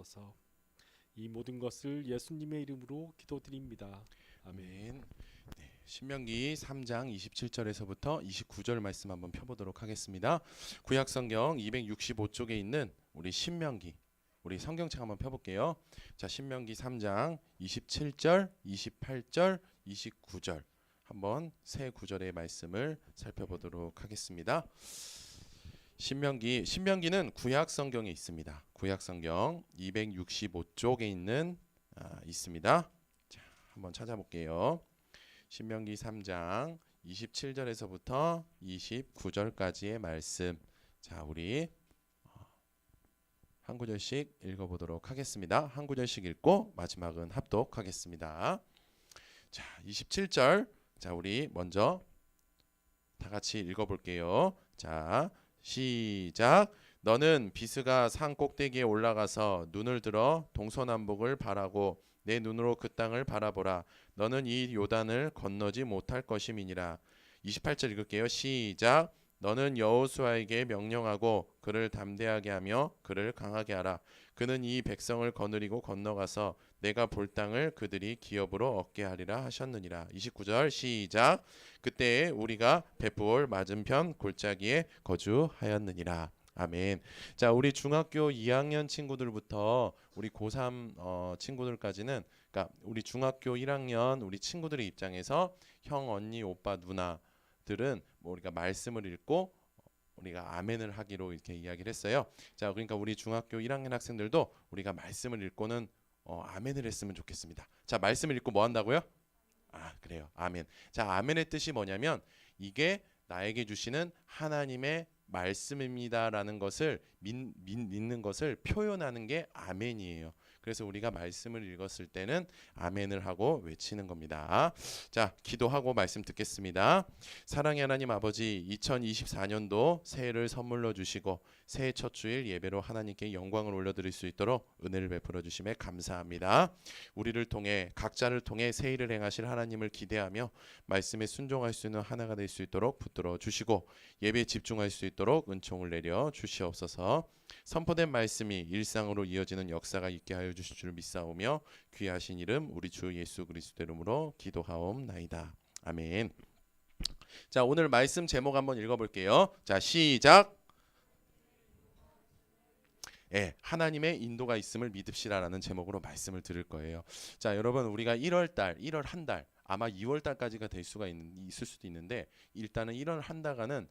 주옵소서. 이 모든 것을 예수님의 이름으로 기도드립니다. 아멘. 아멘. 네, 신명기 3장 27절에서부터 29절 말씀 한번 펴보도록 하겠습니다. 구약성경 265쪽에 있는 우리 신명기, 우리 성경책 한번 펴볼게요. 자, 신명기 3장 27절, 28절, 29절 한번 세 구절의 말씀을 살펴보도록 하겠습니다. 신명기는 구약 성경에 있습니다. 구약 성경 265쪽에 있습니다. 자, 한번 찾아볼게요. 신명기 3장 27절에서부터 29절까지의 말씀. 자, 우리 한 구절씩 읽어보도록 하겠습니다. 한 구절씩 읽고 마지막은 합독하겠습니다. 자, 27절. 자, 우리 먼저 다 같이 읽어볼게요. 자, 시작. 너는 비스가 산 꼭대기에 올라가서 눈을 들어 동서남북을 바라고 내 눈으로 그 땅을 바라보라. 너는 이 요단을 건너지 못할 것임이니라. 28절 읽을게요. 시작. 너는 여호수아에게 명령하고 그를 담대하게 하며 그를 강하게 하라. 그는 이 백성을 거느리고 건너가서 내가 볼 땅을 그들이 기업으로 얻게 하리라 하셨느니라. 29절 시작. 그때에 우리가 베푸올 맞은편 골짜기에 거주하였느니라. 아멘. 자, 우리 중학교 2학년 친구들부터 우리 고3 친구들까지는, 그러니까 우리 중학교 1학년 우리 친구들의 입장에서 형, 언니, 오빠, 누나들은 뭐 우리가 말씀을 읽고 우리가 아멘을 하기로 이렇게 이야기를 했어요. 자, 그러니까 우리 중학교 1학년 학생들도 우리가 말씀을 읽고는 아멘을 했으면 좋겠습니다. 자, 말씀을 읽고 뭐 한다고요? 그래요. 아멘. 자, 아멘의 뜻이 뭐냐면 이게 나에게 주시는 하나님의 말씀입니다라는 것을 믿는 것을 표현하는 게 아멘이에요. 그래서 우리가 말씀을 읽었을 때는 아멘을 하고 외치는 겁니다. 자, 기도하고 말씀 듣겠습니다. 사랑의 하나님 아버지, 2024년도 새해를 선물로 주시고 새해 첫 주일 예배로 하나님께 영광을 올려드릴 수 있도록 은혜를 베풀어 주심에 감사합니다. 우리를 통해 각자를 통해 새 일을 행하실 하나님을 기대하며 말씀에 순종할 수 있는 하나가 될 수 있도록 붙들어 주시고 예배에 집중할 수 있도록 은총을 내려 주시옵소서. 선포된 말씀이 일상으로 이어지는 역사가 있게 하여 주실 줄 믿사오며 귀하신 이름 우리 주 예수 그리스도 이름으로 기도하옵나이다. 아멘. 자, 오늘 말씀 제목 한번 읽어볼게요. 자, 시작. 하나님의 인도가 있음을 믿읍시라라는 제목으로 말씀을 들을 거예요. 자, 여러분, 우리가 1월 한 달, 아마 2월 달까지가 될 수가 있을 수도 있는데 일단은 1월 한 달간은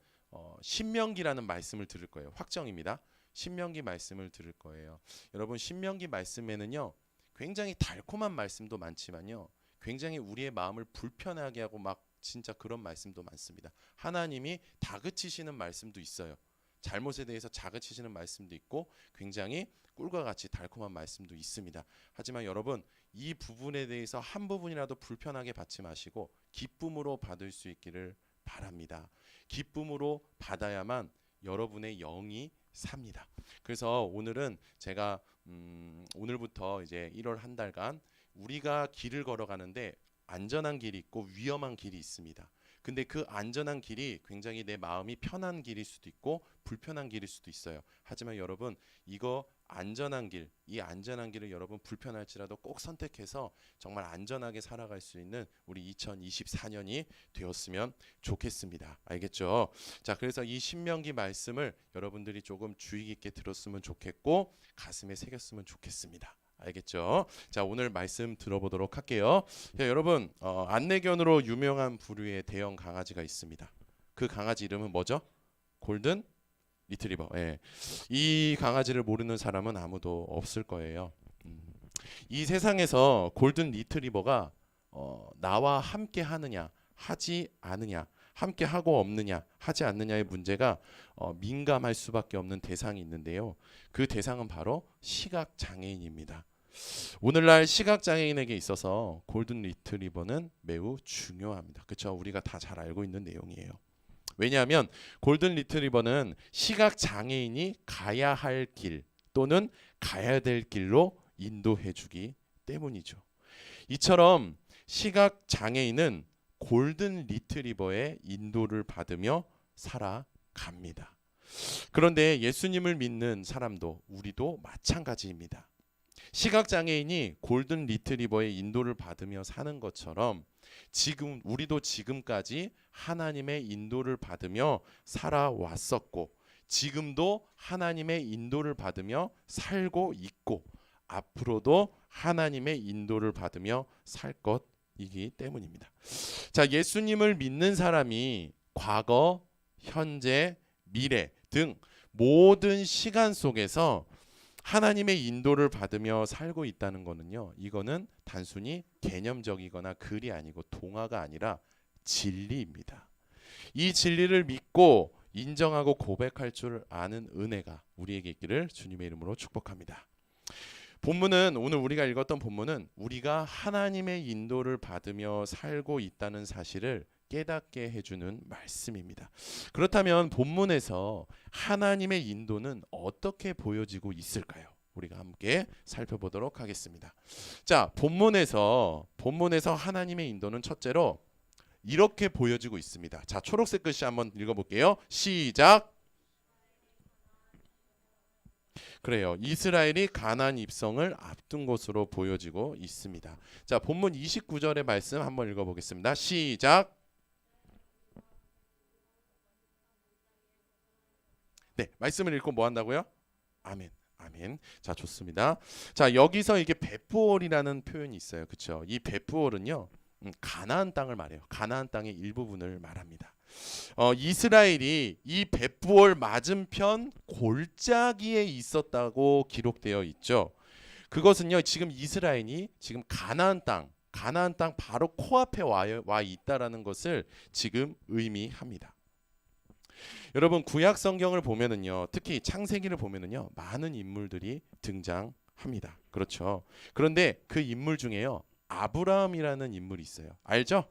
신명기라는 말씀을 들을 거예요. 확정입니다. 신명기 말씀을 들을 거예요. 여러분, 신명기 말씀에는요 굉장히 달콤한 말씀도 많지만요 굉장히 우리의 마음을 불편하게 하고 막 진짜 그런 말씀도 많습니다. 하나님이 다그치시는 말씀도 있어요. 잘못에 대해서 자그치시는 말씀도 있고 굉장히 꿀과 같이 달콤한 말씀도 있습니다. 하지만 여러분, 이 부분에 대해서 한 부분이라도 불편하게 받지 마시고 기쁨으로 받을 수 있기를 바랍니다. 기쁨으로 받아야만 여러분의 영이 삽니다. 그래서 오늘은 제가 오늘부터 이제 1월 한 달간 우리가 길을 걸어가는데 안전한 길이 있고 위험한 길이 있습니다. 근데 그 안전한 길이 굉장히 내 마음이 편한 길일 수도 있고 불편한 길일 수도 있어요. 하지만 여러분, 이거 안전한 길, 이 안전한 길을 여러분 불편할지라도 꼭 선택해서 정말 안전하게 살아갈 수 있는 우리 2024년이 되었으면 좋겠습니다. 알겠죠? 자, 그래서 이 신명기 말씀을 여러분들이 조금 주의 깊게 들었으면 좋겠고 가슴에 새겼으면 좋겠습니다. 알겠죠? 자, 오늘 말씀 들어보도록 할게요. 자, 여러분, 안내견으로 유명한 부류의 대형 강아지가 있습니다. 그 강아지 이름은 뭐죠? 골든 리트리버. 이 강아지를 모르는 사람은 아무도 없을 거예요. 이 세상에서 골든 리트리버가 나와 함께 하느냐 하지 않느냐, 함께 하고 없느냐 하지 않느냐의 문제가 민감할 수밖에 없는 대상이 있는데요. 그 대상은 바로 시각장애인입니다. 오늘날 시각장애인에게 있어서 골든 리트리버는 매우 중요합니다. 그렇죠? 우리가 다 잘 알고 있는 내용이에요. 왜냐하면 골든 리트리버는 시각장애인이 가야 할 길 또는 가야 될 길로 인도해 주기 때문이죠. 이처럼 시각장애인은 골든 리트리버의 인도를 받으며 살아갑니다. 그런데 예수님을 믿는 사람도 우리도 마찬가지입니다. 시각장애인이 골든 리트리버의 인도를 받으며 사는 것처럼 지금 우리도 지금까지 하나님의 인도를 받으며 살아왔었고 지금도 하나님의 인도를 받으며 살고 있고 앞으로도 하나님의 인도를 받으며 살 것이기 때문입니다. 자, 예수님을 믿는 사람이 과거, 현재, 미래 등 모든 시간 속에서 하나님의 인도를 받으며 살고 있다는 거는요. 이거는 단순히 개념적이거나 글이 아니고 동화가 아니라 진리입니다. 이 진리를 믿고 인정하고 고백할 줄 아는 은혜가 우리에게 있기를 주님의 이름으로 축복합니다. 본문은 오늘 우리가 읽었던 본문은 우리가 하나님의 인도를 받으며 살고 있다는 사실을 깨닫게 해주는 말씀입니다. 그렇다면 본문에서 하나님의 인도는 어떻게 보여지고 있을까요? 우리가 함께 살펴보도록 하겠습니다. 자, 본문에서 하나님의 인도는 첫째로 이렇게 보여지고 있습니다. 자, 초록색 글씨 한번 읽어볼게요. 시작. 그래요. 이스라엘이 가나안 입성을 앞둔 것으로 보여지고 있습니다. 자, 본문 29절의 말씀 한번 읽어보겠습니다. 시작. 네, 말씀을 읽고 뭐 한다고요? 아멘. 아멘. 자, 좋습니다. 자, 여기서 이게 벳부올이라는 표현이 있어요. 그렇죠? 이 벳부올은요. 가나안 땅을 말해요. 가나안 땅의 일부분을 말합니다. 이스라엘이 이 벳부올 맞은편 골짜기에 있었다고 기록되어 있죠. 그것은요. 지금 이스라엘이 지금 가나안 땅 바로 코앞에 와 있다라는 것을 지금 의미합니다. 여러분 구약 성경을 보면은요, 특히 창세기를 보면은요, 많은 인물들이 등장합니다. 그렇죠. 그런데 그 인물 중에요, 아브라함이라는 인물이 있어요. 알죠?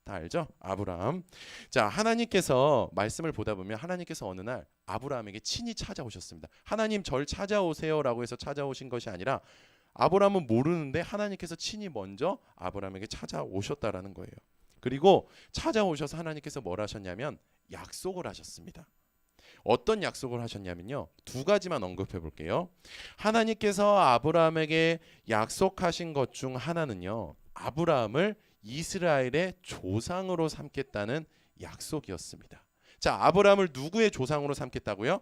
다 알죠? 아브라함. 자, 하나님께서 말씀을 보다 보면 하나님께서 어느 날 아브라함에게 친히 찾아오셨습니다. 하나님 절 찾아오세요라고 해서 찾아오신 것이 아니라 아브라함은 모르는데 하나님께서 친히 먼저 아브라함에게 찾아오셨다라는 거예요. 그리고 찾아오셔서 하나님께서 뭘 하셨냐면 약속을 하셨습니다. 어떤 약속을 하셨냐면요. 두 가지만 언급해 볼게요. 하나님께서 아브라함에게 약속하신 것 중 하나는요. 아브라함을 이스라엘의 조상으로 삼겠다는 약속이었습니다. 자, 아브라함을 누구의 조상으로 삼겠다고요?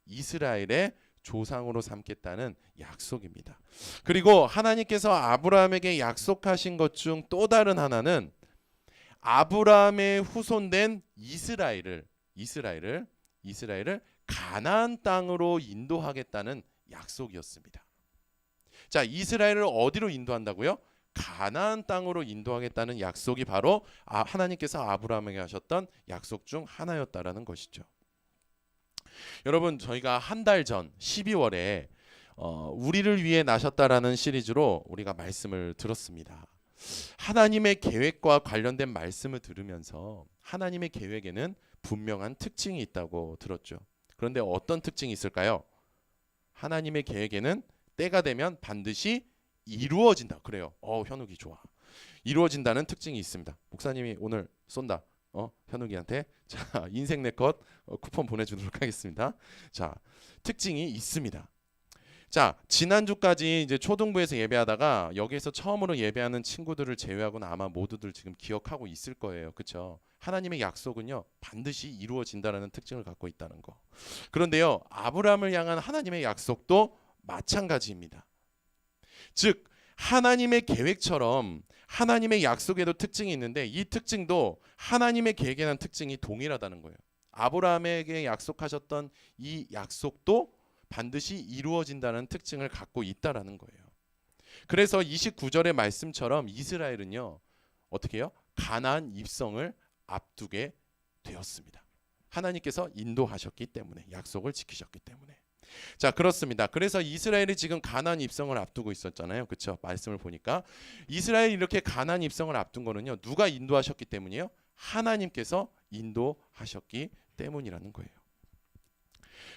이스라엘의 조상으로 삼겠다는 약속입니다. 그리고 하나님께서 아브라함에게 약속하신 것 중 또 다른 하나는 아브라함의 후손된 이스라엘을 가나안 땅으로 인도하겠다는 약속이었습니다. 자, 이스라엘을 어디로 인도한다고요? 가나안 땅으로 인도하겠다는 약속이 바로 하나님께서 아브라함에게 하셨던 약속 중 하나였다라는 것이죠. 여러분, 저희가 한 달 전 12월에 우리를 위해 나셨다라는 시리즈로 우리가 말씀을 들었습니다. 하나님의 계획과 관련된 말씀을 들으면서 하나님의 계획에는 분명한 특징이 있다고 들었죠. 그런데 어떤 특징이 있을까요? 하나님의 계획에는 때가 되면 반드시 이루어진다. 그래요. 현욱이 좋아. 이루어진다는 특징이 있습니다. 목사님이 오늘 쏜다. 현욱이한테 자, 인생 네컷 쿠폰 보내주도록 하겠습니다. 자, 특징이 있습니다. 자, 지난주까지 이제 초등부에서 예배하다가 여기에서 처음으로 예배하는 친구들을 제외하고는 아마 모두들 지금 기억하고 있을 거예요. 그렇죠? 하나님의 약속은요, 반드시 이루어진다라는 특징을 갖고 있다는 거. 그런데요, 아브라함을 향한 하나님의 약속도 마찬가지입니다. 즉, 하나님의 계획처럼 하나님의 약속에도 특징이 있는데 이 특징도 하나님의 계획에 대한 특징이 동일하다는 거예요. 아브라함에게 약속하셨던 이 약속도 반드시 이루어진다는 특징을 갖고 있다라는 거예요. 그래서 29절의 말씀처럼 이스라엘은요, 어떻게 해요? 가나안 입성을 앞두게 되었습니다. 하나님께서 인도하셨기 때문에, 약속을 지키셨기 때문에. 자, 그렇습니다. 그래서 이스라엘이 지금 가나안 입성을 앞두고 있었잖아요. 그렇죠? 말씀을 보니까 이스라엘이 이렇게 가나안 입성을 앞둔 거는요, 누가 인도하셨기 때문이에요? 하나님께서 인도하셨기 때문이라는 거예요.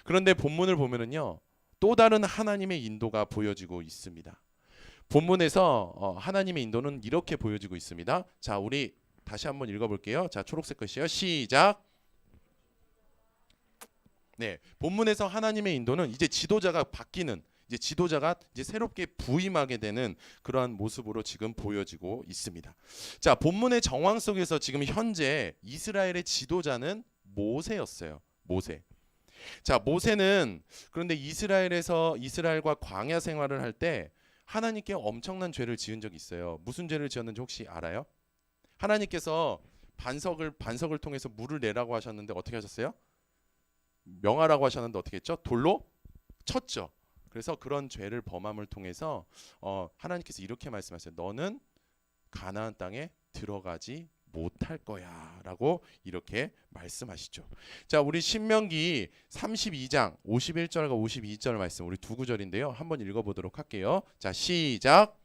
그런데 본문을 보면은요, 또 다른 하나님의 인도가 보여지고 있습니다. 본문에서 하나님의 인도는 이렇게 보여지고 있습니다. 자, 우리 다시 한번 읽어볼게요. 자, 초록색 글씨요. 시작. 네, 본문에서 하나님의 인도는 이제 지도자가 바뀌는, 이제 지도자가 이제 새롭게 부임하게 되는 그러한 모습으로 지금 보여지고 있습니다. 자, 본문의 정황 속에서 지금 현재 이스라엘의 지도자는 모세였어요. 모세. 자, 모세는 그런데 이스라엘과 광야 생활을 할 때 하나님께 엄청난 죄를 지은 적이 있어요. 무슨 죄를 지었는지 혹시 알아요? 하나님께서 반석을 통해서 물을 내라고 하셨는데 어떻게 하셨어요? 명하라고 하셨는데 어떻게 했죠? 돌로 쳤죠. 그래서 그런 죄를 범함을 통해서 하나님께서 이렇게 말씀하셨어요. 너는 가나안 땅에 들어가지 못할 거야라고 이렇게 말씀하시죠. 자, 우리 신명기 32장 51절과 52절 말씀 우리 두 구절인데요. 한번 읽어보도록 할게요. 자, 시작.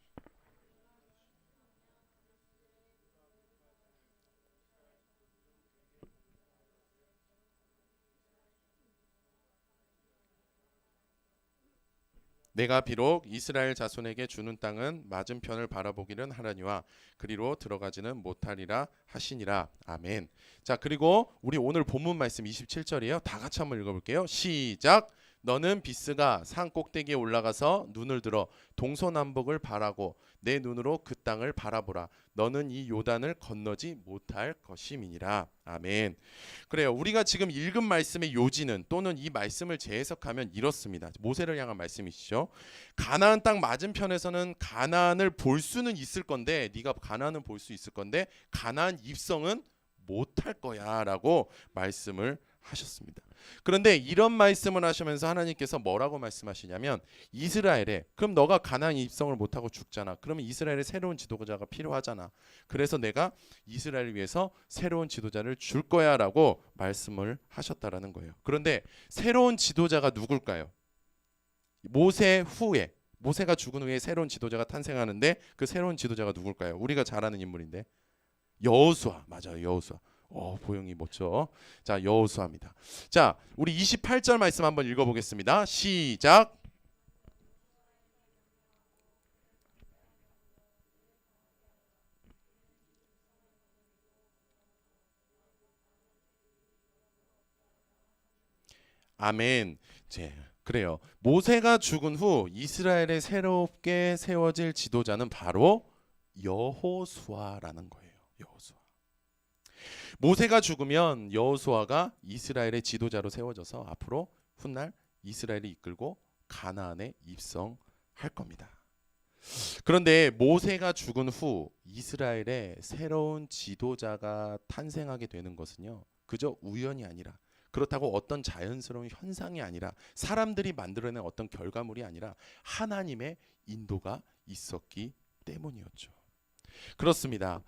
내가 비록 이스라엘 자손에게 주는 땅은 맞은편을 바라보기는 하라니와 그리로 들어가지는 못하리라 하시니라. 아멘. 자, 그리고 우리 오늘 본문 말씀 27절이에요. 다 같이 한번 읽어볼게요. 시작. 너는 비스가 산 꼭대기에 올라가서 눈을 들어 동서남북을 바라고 내 눈으로 그 땅을 바라보라. 너는 이 요단을 건너지 못할 것임이니라. 아멘. 그래요. 우리가 지금 읽은 말씀의 요지는 또는 이 말씀을 재해석하면 이렇습니다. 모세를 향한 말씀이시죠. 가나안 땅 맞은편에서는 가나안을 볼 수는 있을 건데 네가 가나안을 볼 수 있을 건데 가나안 입성은 못할 거야라고 말씀을 하셨습니다. 그런데 이런 말씀을 하시면서 하나님께서 뭐라고 말씀하시냐면 이스라엘에 그럼 너가 가나안 입성을 못하고 죽잖아. 그러면 이스라엘에 새로운 지도자가 필요하잖아. 그래서 내가 이스라엘을 위해서 새로운 지도자를 줄 거야라고 말씀을 하셨다라는 거예요. 그런데 새로운 지도자가 누굴까요? 모세 후에 모세가 죽은 후에 새로운 지도자가 탄생하는데 그 새로운 지도자가 누굴까요? 우리가 잘 아는 인물인데 여호수아. 맞아요. 여호수아. 보영이 멋져. 자, 여호수아입니다. 자, 우리 28절 말씀 한번 읽어보겠습니다. 시작. 아멘. 그래요. 모세가 죽은 후 이스라엘에 새롭게 세워질 지도자는 바로 여호수아라는 거예요. 여호수아. 모세가 죽으면 여호수아가 이스라엘의 지도자로 세워져서 앞으로 훗날 이스라엘을 이끌고 가나안에 입성할 겁니다. 그런데 모세가 죽은 후 이스라엘에 새로운 지도자가 탄생하게 되는 것은요, 그저 우연이 아니라 그렇다고 어떤 자연스러운 현상이 아니라 사람들이 만들어낸 어떤 결과물이 아니라 하나님의 인도가 있었기 때문이었죠. 그렇습니다.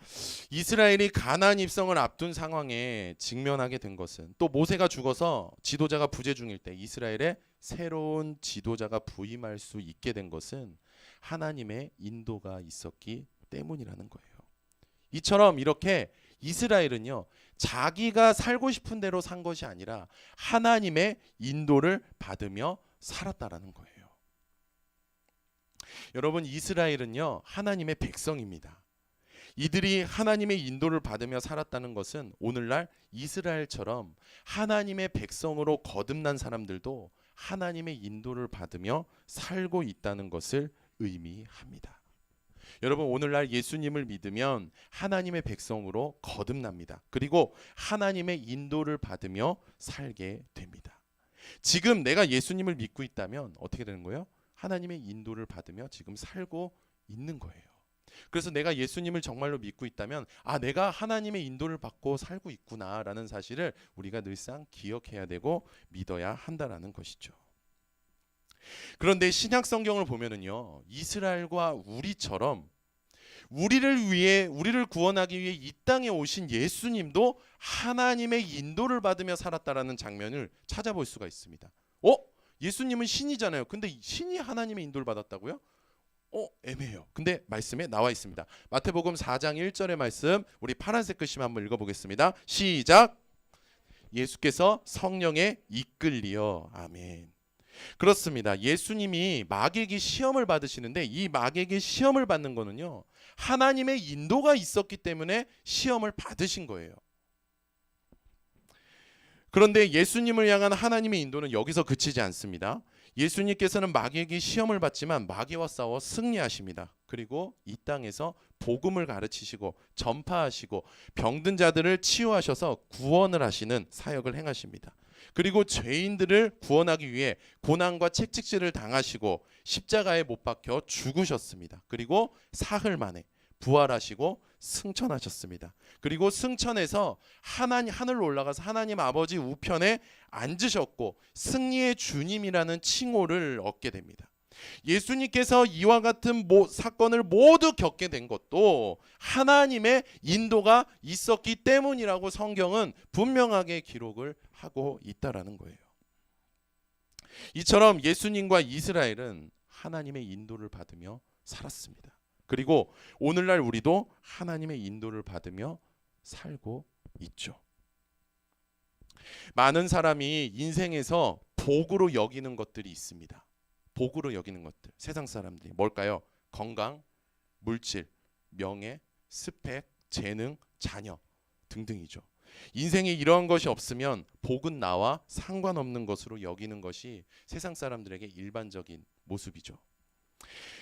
이스라엘이 가나안 입성을 앞둔 상황에 직면하게 된 것은 또 모세가 죽어서 지도자가 부재 중일 때 이스라엘에 새로운 지도자가 부임할 수 있게 된 것은 하나님의 인도가 있었기 때문이라는 거예요. 이처럼 이렇게 이스라엘은요, 자기가 살고 싶은 대로 산 것이 아니라 하나님의 인도를 받으며 살았다라는 거예요. 여러분, 이스라엘은요, 하나님의 백성입니다. 이들이 하나님의 인도를 받으며 살았다는 것은 오늘날 이스라엘처럼 하나님의 백성으로 거듭난 사람들도 하나님의 인도를 받으며 살고 있다는 것을 의미합니다. 여러분, 오늘날 예수님을 믿으면 하나님의 백성으로 거듭납니다. 그리고 하나님의 인도를 받으며 살게 됩니다. 지금 내가 예수님을 믿고 있다면 어떻게 되는 거예요? 하나님의 인도를 받으며 지금 살고 있는 거예요. 그래서 내가 예수님을 정말로 믿고 있다면 내가 하나님의 인도를 받고 살고 있구나라는 사실을 우리가 늘상 기억해야 되고 믿어야 한다라는 것이죠. 그런데 신약 성경을 보면은요, 이스라엘과 우리처럼 우리를 구원하기 위해 이 땅에 오신 예수님도 하나님의 인도를 받으며 살았다라는 장면을 찾아볼 수가 있습니다. 예수님은 신이잖아요. 근데 신이 하나님의 인도를 받았다고요? 애매해요. 근데 말씀에 나와 있습니다. 마태복음 4장 1절의 말씀 우리 파란색 글씨 한번 읽어보겠습니다. 시작. 예수께서 성령에 이끌리어. 아멘. 그렇습니다. 예수님이 마귀에게 시험을 받으시는데 이 마귀에게 시험을 받는 거는요, 하나님의 인도가 있었기 때문에 시험을 받으신 거예요. 그런데 예수님을 향한 하나님의 인도는 여기서 그치지 않습니다. 예수님께서는 마귀에게 시험을 받지만 마귀와 싸워 승리하십니다. 그리고 이 땅에서 복음을 가르치시고 전파하시고 병든 자들을 치유하셔서 구원을 하시는 사역을 행하십니다. 그리고 죄인들을 구원하기 위해 고난과 채찍질을 당하시고 십자가에 못 박혀 죽으셨습니다. 그리고 사흘 만에 부활하시고 승천하셨습니다. 그리고 승천해서 하늘로 올라가서 하나님 아버지 우편에 앉으셨고 승리의 주님이라는 칭호를 얻게 됩니다. 예수님께서 이와 같은 사건을 모두 겪게 된 것도 하나님의 인도가 있었기 때문이라고 성경은 분명하게 기록을 하고 있다라는 거예요. 이처럼 예수님과 이스라엘은 하나님의 인도를 받으며 살았습니다. 그리고 오늘날 우리도 하나님의 인도를 받으며 살고 있죠. 많은 사람이 인생에서 복으로 여기는 것들이 있습니다. 복으로 여기는 것들, 세상 사람들이 뭘까요? 건강, 물질, 명예, 스펙, 재능, 자녀 등등이죠. 인생에 이러한 것이 없으면 복은 나와 상관없는 것으로 여기는 것이 세상 사람들에게 일반적인 모습이죠.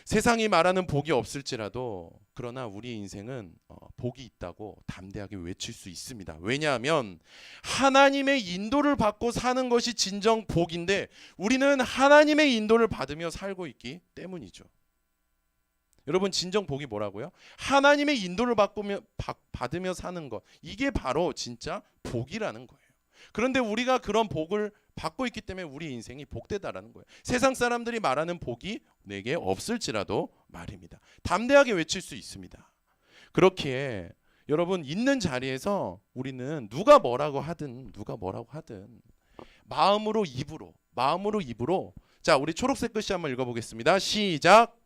세상이 말하는 복이 없을지라도 그러나 우리 인생은 복이 있다고 담대하게 외칠 수 있습니다. 왜냐하면 하나님의 인도를 받고 사는 것이 진정 복인데 우리는 하나님의 인도를 받으며 살고 있기 때문이죠. 여러분 진정 복이 뭐라고요? 하나님의 인도를 받으며 사는 것, 이게 바로 진짜 복이라는 거예요. 그런데 우리가 그런 복을 받고 있기 때문에 우리 인생이 복되다라는 거예요. 세상 사람들이 말하는 복이 내게 없을지라도 말입니다. 담대하게 외칠 수 있습니다. 그렇기에 여러분 있는 자리에서 우리는 누가 뭐라고 하든 마음으로 입으로 자, 우리 초록색 글씨 한번 읽어보겠습니다. 시작.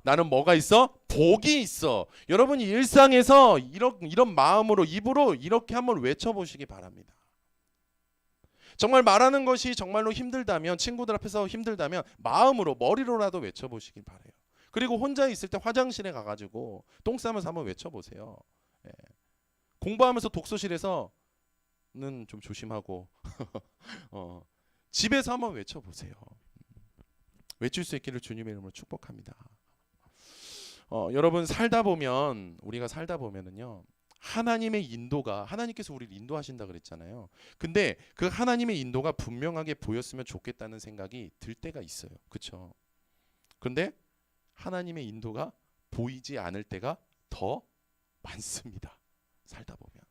나는 뭐가 있어? 복이 있어. 여러분이 일상에서 이런 마음으로 입으로 이렇게 한번 외쳐보시기 바랍니다. 정말 말하는 것이 정말로 힘들다면, 친구들 앞에서 힘들다면 마음으로 머리로라도 외쳐보시기 바래요. 그리고 혼자 있을 때 화장실에 가가지고 똥 싸면서 한번 외쳐보세요. 예. 공부하면서 독서실에서는 좀 조심하고 집에서 한번 외쳐보세요. 외칠 수 있기를 주님의 이름으로 축복합니다. 여러분 우리가 살다 보면은요 하나님의 인도가 하나님께서 우리를 인도하신다 그랬잖아요. 근데 그 하나님의 인도가 분명하게 보였으면 좋겠다는 생각이 들 때가 있어요. 그렇죠? 근데 하나님의 인도가 보이지 않을 때가 더 많습니다. 살다 보면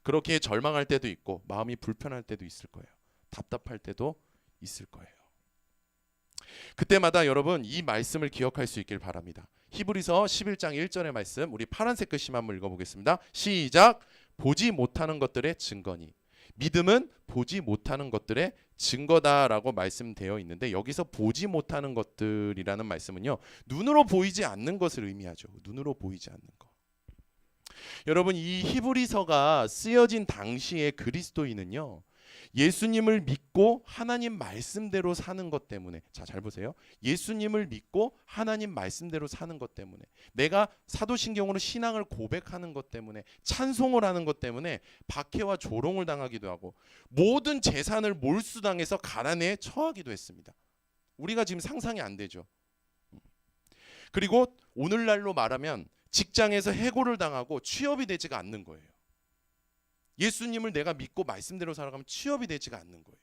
그렇게 절망할 때도 있고 마음이 불편할 때도 있을 거예요. 답답할 때도 있을 거예요. 그때마다 여러분 이 말씀을 기억할 수 있길 바랍니다. 히브리서 11장 1절의 말씀 우리 파란색 글씨만 한번 읽어보겠습니다. 시작. 보지 못하는 것들의 증거니 믿음은 보지 못하는 것들의 증거다라고 말씀되어 있는데 여기서 보지 못하는 것들이라는 말씀은요 눈으로 보이지 않는 것을 의미하죠. 눈으로 보이지 않는 것. 여러분 이 히브리서가 쓰여진 당시의 그리스도인은요 예수님을 믿고 하나님 말씀대로 사는 것 때문에 잘 보세요. 예수님을 믿고 하나님 말씀대로 사는 것 때문에 내가 사도신경으로 신앙을 고백하는 것 때문에 찬송을 하는 것 때문에 박해와 조롱을 당하기도 하고 모든 재산을 몰수당해서 가난에 처하기도 했습니다. 우리가 지금 상상이 안 되죠. 그리고 오늘날로 말하면 직장에서 해고를 당하고 취업이 되지가 않는 거예요. 예수님을 내가 믿고 말씀대로 살아가면 취업이 되지가 않는 거예요.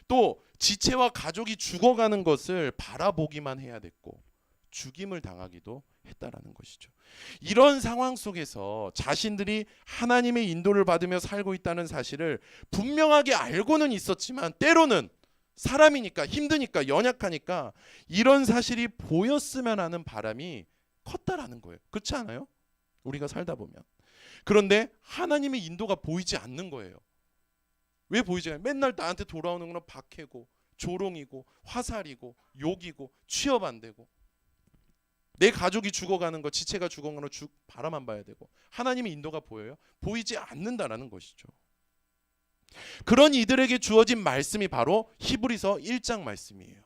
또 지체와 가족이 죽어가는 것을 바라보기만 해야 됐고 죽임을 당하기도 했다라는 것이죠. 이런 상황 속에서 자신들이 하나님의 인도를 받으며 살고 있다는 사실을 분명하게 알고는 있었지만 때로는 사람이니까 힘드니까 연약하니까 이런 사실이 보였으면 하는 바람이 컸다라는 거예요. 그렇지 않아요? 우리가 살다 보면. 그런데 하나님의 인도가 보이지 않는 거예요. 왜 보이지 않아요? 맨날 나한테 돌아오는 건 박해고 조롱이고 화살이고 욕이고 취업 안 되고 내 가족이 죽어가는 거 지체가 죽어가는 거 바라만 봐야 되고 하나님의 인도가 보여요? 보이지 않는다라는 것이죠. 그런 이들에게 주어진 말씀이 바로 히브리서 1장 말씀이에요.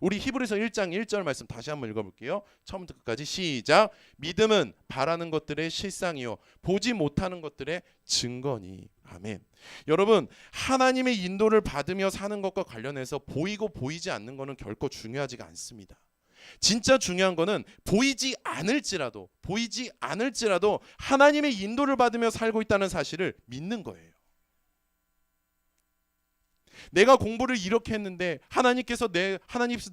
우리 히브리서 1장 1절 말씀 다시 한번 읽어볼게요. 처음부터 끝까지 시작. 믿음은 바라는 것들의 실상이요 보지 못하는 것들의 증거니. 아멘. 여러분, 하나님의 인도를 받으며 사는 것과 관련해서 보이고 보이지 않는 것은 결코 중요하지가 않습니다. 진짜 중요한 거는 보이지 않을지라도 하나님의 인도를 받으며 살고 있다는 사실을 믿는 거예요. 내가 공부를 이렇게 했는데 하나님께서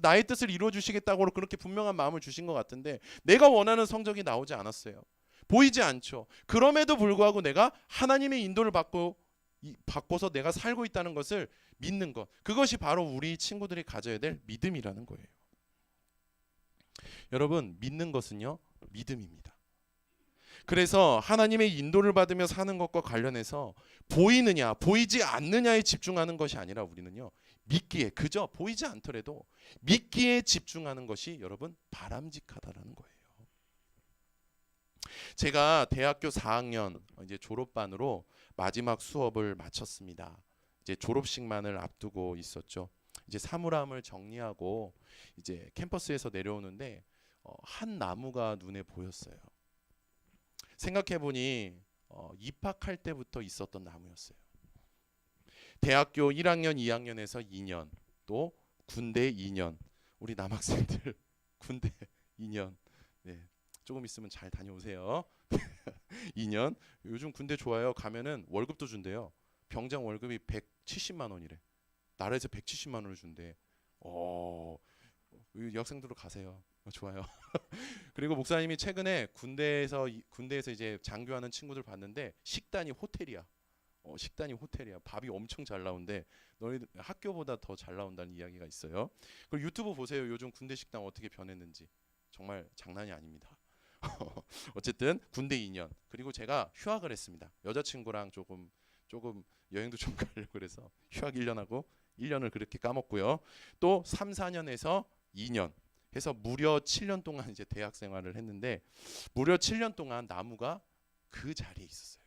나의 뜻을 이루어 주시겠다고 그렇게 분명한 마음을 주신 것 같은데 내가 원하는 성적이 나오지 않았어요. 보이지 않죠. 그럼에도 불구하고 내가 하나님의 인도를 받고서 내가 살고 있다는 것을 믿는 것, 그것이 바로 우리 친구들이 가져야 될 믿음이라는 거예요. 여러분, 믿는 것은요, 믿음입니다. 그래서 하나님의 인도를 받으며 사는 것과 관련해서 보이느냐 보이지 않느냐에 집중하는 것이 아니라 우리는요, 믿기에, 그저 보이지 않더라도 믿기에 집중하는 것이 여러분 바람직하다라는 거예요. 제가 대학교 4학년 이제 졸업반으로 마지막 수업을 마쳤습니다. 이제 졸업식만을 앞두고 있었죠. 이제 사물함을 정리하고 이제 캠퍼스에서 내려오는데 한 나무가 눈에 보였어요. 생각해 보니 입학할 때부터 있었던 나무였어요. 대학교 1학년, 2학년에서 2년, 또 군대 2년, 우리 남학생들 군대 2년, 네, 조금 있으면 잘 다녀오세요. 2년. 요즘 군대 좋아요. 가면은 월급도 준대요. 병장 월급이 170만 원이래. 나라에서 170만 원을 준대. 여학생들로 가세요. 좋아요. 그리고 목사님이 최근에 군대에서 이제 장교하는 친구들 봤는데 식단이 호텔이야. 식단이 호텔이야. 밥이 엄청 잘 나온대. 너희 학교보다 더 잘 나온다는 이야기가 있어요. 그리고 유튜브 보세요. 요즘 군대 식당 어떻게 변했는지. 정말 장난이 아닙니다. 어쨌든 군대 2년. 그리고 제가 휴학을 했습니다. 여자친구랑 조금 여행도 좀 가려고 그래서 휴학 1년하고 1년을 그렇게 까먹고요. 또 3, 4년에서 2년 해서 무려 7년 동안 이제 대학 생활을 했는데, 무려 7년 동안 나무가 그 자리에 있었어요.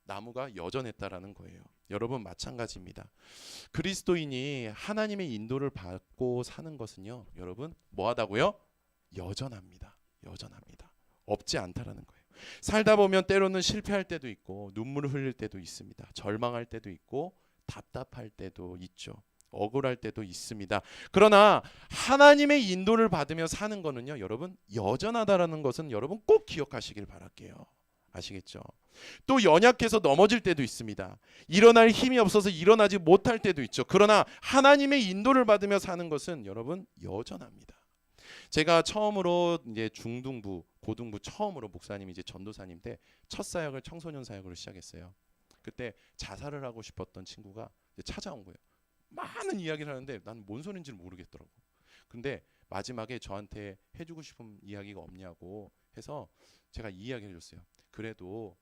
나무가 여전했다라는 거예요. 여러분, 마찬가지입니다. 그리스도인이 하나님의 인도를 받고 사는 것은요, 여러분 뭐하다고요? 여전합니다. 없지 않다라는 거예요. 살다 보면 때로는 실패할 때도 있고 눈물을 흘릴 때도 있습니다. 절망할 때도 있고 답답할 때도 있죠. 억울할 때도 있습니다. 그러나 하나님의 인도를 받으며 사는 거는요, 여러분 여전하다라는 것은 여러분 꼭 기억하시길 바랄게요. 아시겠죠? 또 연약해서 넘어질 때도 있습니다. 일어날 힘이 없어서 일어나지 못할 때도 있죠. 그러나 하나님의 인도를 받으며 사는 것은 여러분 여전합니다. 제가 처음으로 이제 중등부, 고등부 처음으로 목사님이 이제 전도사님 때 첫 사역을 청소년 사역으로 시작했어요. 그때 자살을 하고 싶었던 친구가 이제 찾아온 거예요. 많은 이야기를 하는데 난 뭔 소리인지 모르겠더라고. 근데 마지막에 저한테 해주고 싶은 이야기가 없냐고 해서 제가 이 이야기를 해줬어요. 그래도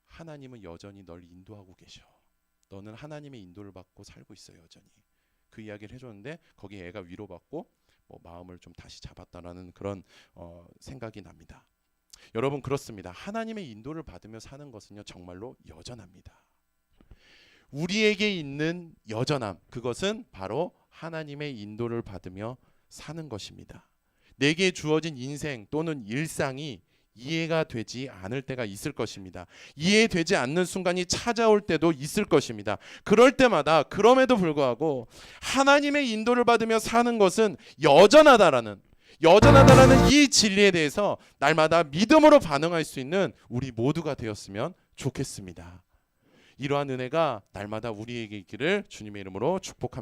하나님은 여전히 널 인도하고 계셔. 너는 하나님의 인도를 받고 살고 있어 여전히. 그 이야기를 해줬는데 거기에 애가 위로받고 마음을 좀 다시 잡았다라는 그런 생각이 납니다. 여러분, 그렇습니다. 하나님의 인도를 받으며 사는 것은요 정말로 여전합니다. 우리에게 있는 여전함, 그것은 바로 하나님의 인도를 받으며 사는 것입니다. 내게 주어진 인생 또는 일상이 이해가 되지 않을 때가 있을 것입니다. 이해되지 않는 순간이 찾아올 때도 있을 것입니다. 그럴 때마다 그럼에도 불구하고 하나님의 인도를 받으며 사는 것은 여전하다라는 이 진리에 대해서 날마다 믿음으로 반응할 수 있는 우리 모두가 되었으면 좋겠습니다. 이러한 은혜가 날마다 우리에게 있기를 주님의 이름으로 축복합니다.